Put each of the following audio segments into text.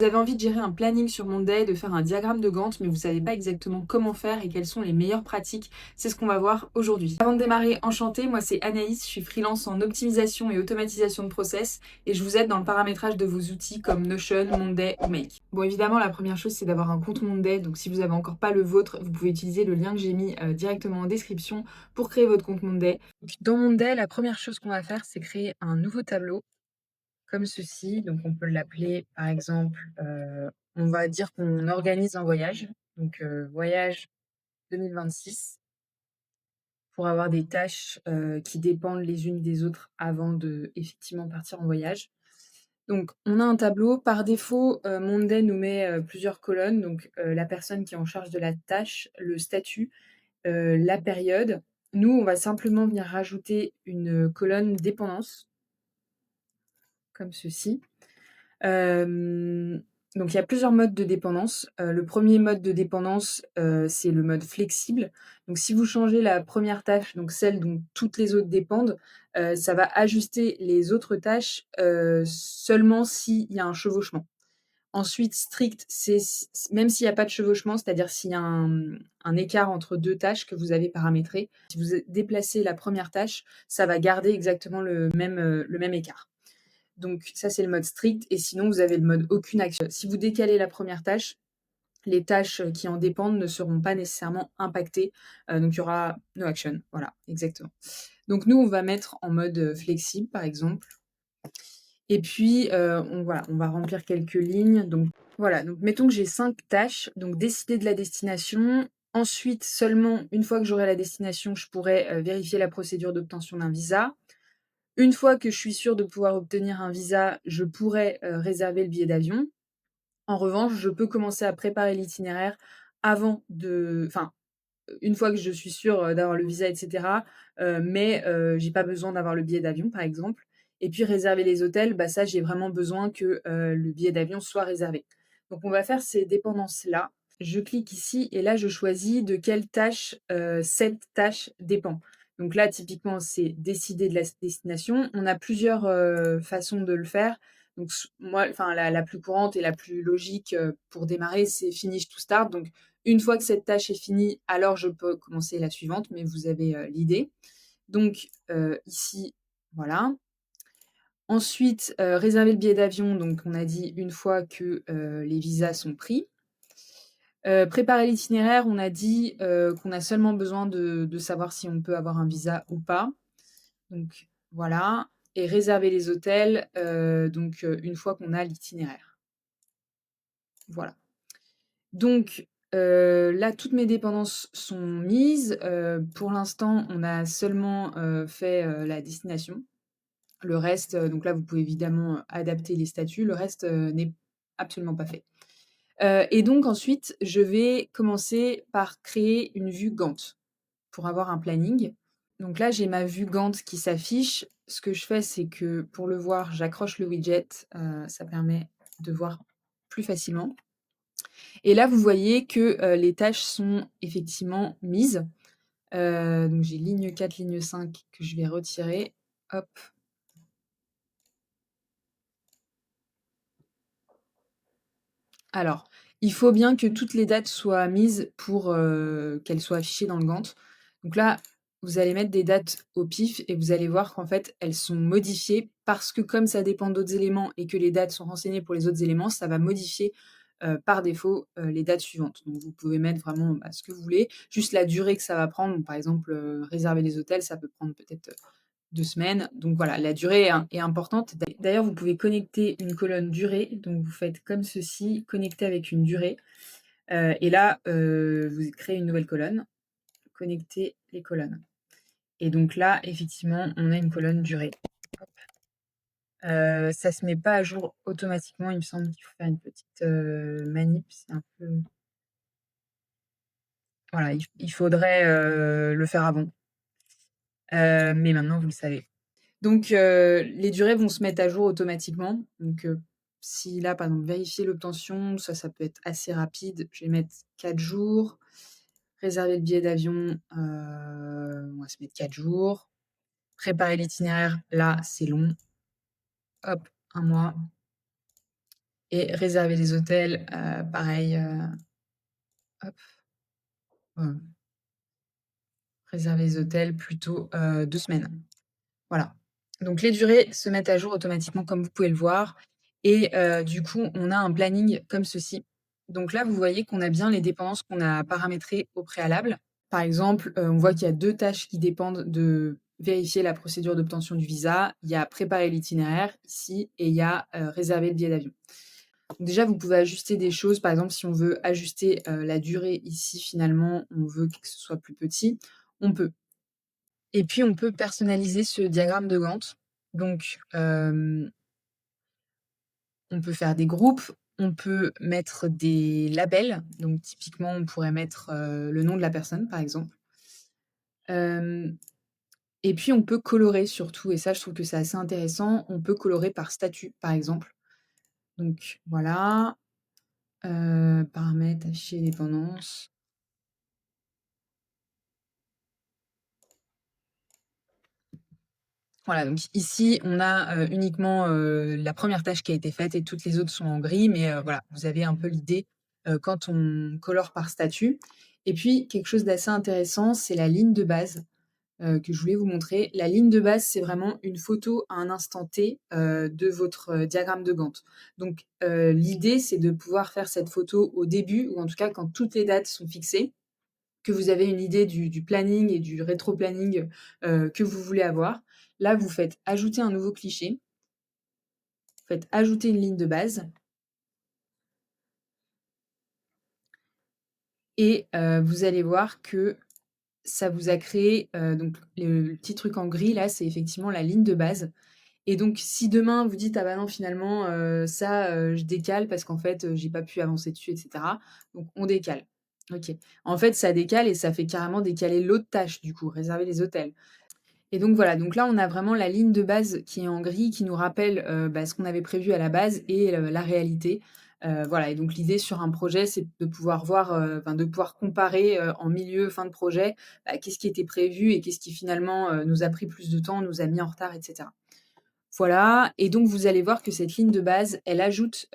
Vous avez envie de gérer un planning sur Monday, de faire un diagramme de Gantt, mais vous savez pas exactement comment faire et quelles sont les meilleures pratiques. C'est ce qu'on va voir aujourd'hui. Avant de démarrer, enchantée, moi c'est Anaïs, je suis freelance en optimisation et automatisation de process et je vous aide dans le paramétrage de vos outils comme Notion, Monday ou Make. Bon, évidemment, la première chose c'est d'avoir un compte Monday, donc si vous n'avez encore pas le vôtre, vous pouvez utiliser le lien que j'ai mis directement en description pour créer votre compte Monday. Dans Monday, la première chose qu'on va faire, c'est créer un nouveau tableau comme ceci. Donc on peut l'appeler par exemple, on va dire qu'on organise un voyage, donc voyage 2026 pour avoir des tâches, qui dépendent les unes des autres avant de effectivement partir en voyage. Donc on a un tableau, par défaut, Monday nous met, plusieurs colonnes, donc la personne qui est en charge de la tâche, le statut, la période. Nous, on va simplement venir rajouter une colonne dépendance, comme ceci. Donc il y a plusieurs modes de dépendance. Le premier mode de dépendance, c'est le mode flexible. Donc si vous changez la première tâche, donc celle dont toutes les autres dépendent, ça va ajuster les autres tâches, seulement s'il y a un chevauchement. Ensuite, strict, c'est même s'il y a pas de chevauchement, c'est-à-dire s'il y a un écart entre 2 tâches que vous avez paramétrées. Si vous déplacez la première tâche, ça va garder exactement le même écart. Donc ça, c'est le mode strict et sinon, vous avez le mode aucune action. Si vous décalez la première tâche, les tâches qui en dépendent ne seront pas nécessairement impactées, donc il y aura no action. Voilà, exactement. Donc nous, on va mettre en mode, flexible, par exemple et puis, on va remplir quelques lignes. Donc voilà, donc mettons que j'ai 5 tâches, donc décider de la destination. Ensuite, seulement une fois que j'aurai la destination, je pourrai, vérifier la procédure d'obtention d'un visa. Une fois que je suis sûre de pouvoir obtenir un visa, je pourrais, réserver le billet d'avion. En revanche, je peux commencer à préparer l'itinéraire avant de enfin, une fois que je suis sûre, d'avoir le visa et cetera, mais j'ai pas besoin d'avoir le billet d'avion, par exemple. Et puis réserver les hôtels, bah, ça, j'ai vraiment besoin que, le billet d'avion soit réservé. Donc on va faire ces dépendances-là. Je clique ici et là, je choisis de quelle tâche, cette tâche dépend. Donc là, typiquement, c'est décider de la destination. On a plusieurs, façons de le faire. Donc moi, enfin la plus courante et la plus logique, pour démarrer, c'est finish to start. Donc une fois que cette tâche est finie, alors je peux commencer la suivante, mais vous avez, l'idée. Donc ici, voilà. Ensuite, réserver le billet d'avion, donc on a dit une fois que, les visas sont pris. Préparer l'itinéraire, on a dit, qu'on a seulement besoin de savoir si on peut avoir un visa ou pas. Donc voilà et réserver les hôtels, donc une fois qu'on a l'itinéraire. Voilà. Donc là, toutes mes dépendances sont mises. Pour l'instant, on a seulement, fait, la destination. Le reste, donc là, vous pouvez évidemment, adapter les statuts. Le reste, n'est absolument pas fait. Et donc ensuite, je vais commencer par créer une vue Gantt pour avoir un planning. Donc là, j'ai ma vue Gantt qui s'affiche. Ce que je fais, c'est que pour le voir, j'accroche le widget, ça permet de voir plus facilement. Et là, vous voyez que, les tâches sont effectivement mises. Donc j'ai ligne 4, ligne 5 que je vais retirer. Hop. Alors, il faut bien que toutes les dates soient mises pour, qu'elles soient affichées dans le Gantt. Donc là, vous allez mettre des dates au pif et vous allez voir qu'en fait, elles sont modifiées parce que comme ça dépend d'autres éléments et que les dates sont renseignées pour les autres éléments, ça va modifier, par défaut, les dates suivantes. Donc vous pouvez mettre vraiment, bah, ce que vous voulez. Juste la durée que ça va prendre, donc par exemple, réserver des hôtels, ça peut prendre peut-être, 2 semaines. Donc voilà, la durée est importante. D'ailleurs, vous pouvez connecter une colonne durée. Donc vous faites comme ceci, connecter avec une durée. Et là, vous créez une nouvelle colonne, connecter les colonnes. Et donc là, effectivement, on a une colonne durée. Hop. Ça se met pas à jour automatiquement. Il me semble qu'il faut faire une petite manip. C'est un peu. Voilà, il faudrait le faire avant. Mais maintenant, vous le savez. Donc, les durées vont se mettre à jour automatiquement. Donc, si là, par exemple, vérifier l'obtention, ça peut être assez rapide. Je vais mettre 4 jours. Réserver le billet d'avion, on va se mettre 4 jours. Préparer l'itinéraire, là, c'est long. Hop, 1 mois. et réserver les hôtels, pareil, hop, heu, réserver les hôtels plutôt, 2 semaines. Voilà. Donc les durées se mettent à jour automatiquement comme vous pouvez le voir et du coup, on a un planning comme ceci. Donc là, vous voyez qu'on a bien les dépendances qu'on a paramétrées au préalable. Par exemple, on voit qu'il y a 2 tâches qui dépendent de vérifier la procédure d'obtention du visa. Il y a préparer l'itinéraire ici et il y a, réserver le billet d'avion. Donc déjà, vous pouvez ajuster des choses. Par exemple, si on veut ajuster, la durée ici, finalement, on veut que ce soit plus petit, on peut. Et puis on peut personnaliser ce diagramme de Gantt. Donc, on peut faire des groupes, on peut mettre des labels. Donc typiquement, on pourrait mettre, le nom de la personne, par exemple. Hem Et puis on peut colorer surtout et ça je trouve que c'est assez intéressant. On peut colorer par statut, par exemple. Donc voilà, paramètres, afficher les dépendances. Voilà, donc ici on a, uniquement, la première tâche qui a été faite et toutes les autres sont en gris, mais voilà, vous avez un peu l'idée, quand on colore par statut. Et puis quelque chose d'assez intéressant, c'est la ligne de base. Que je voulais vous montrer. La ligne de base, c'est vraiment une photo à un instant T, de votre, diagramme de Gantt. Donc, l'idée, c'est de pouvoir faire cette photo au début ou en tout cas quand toutes les dates sont fixées, que vous avez une idée du planning et du rétro-planning, que vous voulez avoir. Là, vous faites ajouter un nouveau cliché, vous faites ajouter une ligne de base et vous allez voir que ça vous a créé, donc le petit truc en gris là, c'est effectivement la ligne de base. Et donc, si demain vous dites: «Ah bah non finalement, ça, je décale parce qu'en fait, j'ai pas pu avancer dessus et cetera», donc on décale. OK. En fait, ça décale et ça fait carrément décaler l'autre tâche du coup, réserver les hôtels. Et donc voilà, donc là, on a vraiment la ligne de base qui est en gris, qui nous rappelle, bah, ce qu'on avait prévu à la base et la réalité. Voilà et donc l'idée sur un projet, c'est de pouvoir voir, enfin de pouvoir comparer, en milieu, fin de projet, bah, qu'est-ce qui était prévu et qu'est-ce qui finalement, nous a pris plus de temps, nous a mis en retard et cetera. Voilà et donc vous allez voir que cette ligne de base, elle ajoute,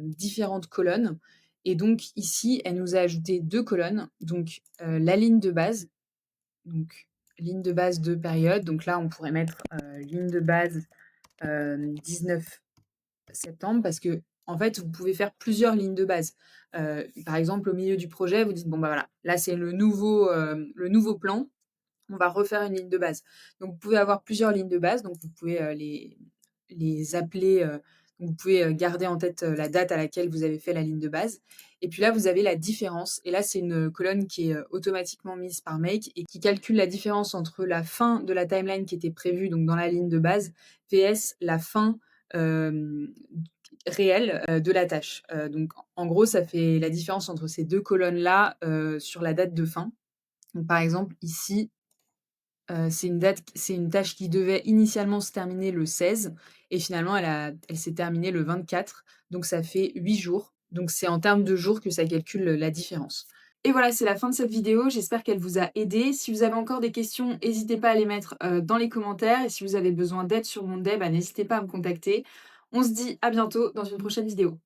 différentes colonnes et donc ici, elle nous a ajouté 2 colonnes. Donc, la donc ligne de base de période, donc là, on pourrait mettre, ligne de base, 19 septembre parce que en fait, vous pouvez faire plusieurs lignes de base. Par exemple, au milieu du projet, vous dites: «Bon, bah, voilà, là, c'est le nouveau plan, on va refaire une ligne de base». Donc vous pouvez avoir plusieurs lignes de base, donc vous pouvez, les appeler, donc vous pouvez, garder en tête, la date à laquelle vous avez fait la ligne de base et puis là, vous avez la différence et là, c'est une colonne qui est, automatiquement mise par Make et qui calcule la différence entre la fin de la timeline qui était prévue, donc dans la ligne de base, vs la fin, hem, réelle, de la tâche. Donc en gros, ça fait la différence entre ces 2 colonnes-là, sur la date de fin. Donc par exemple, ici, c'est une tâche qui devait initialement se terminer le 16 et finalement elle s'est terminée le 24, donc ça fait 8 jours. Donc c'est en termes de jours que ça calcule, la différence. Et voilà, c'est la fin de cette vidéo, j'espère qu'elle vous a aidé. Si vous avez encore des questions, n'hésitez pas à les mettre, dans les commentaires et si vous avez besoin d'aide sur Monday, bah, n'hésitez pas à me contacter. On se dit à bientôt dans une prochaine vidéo.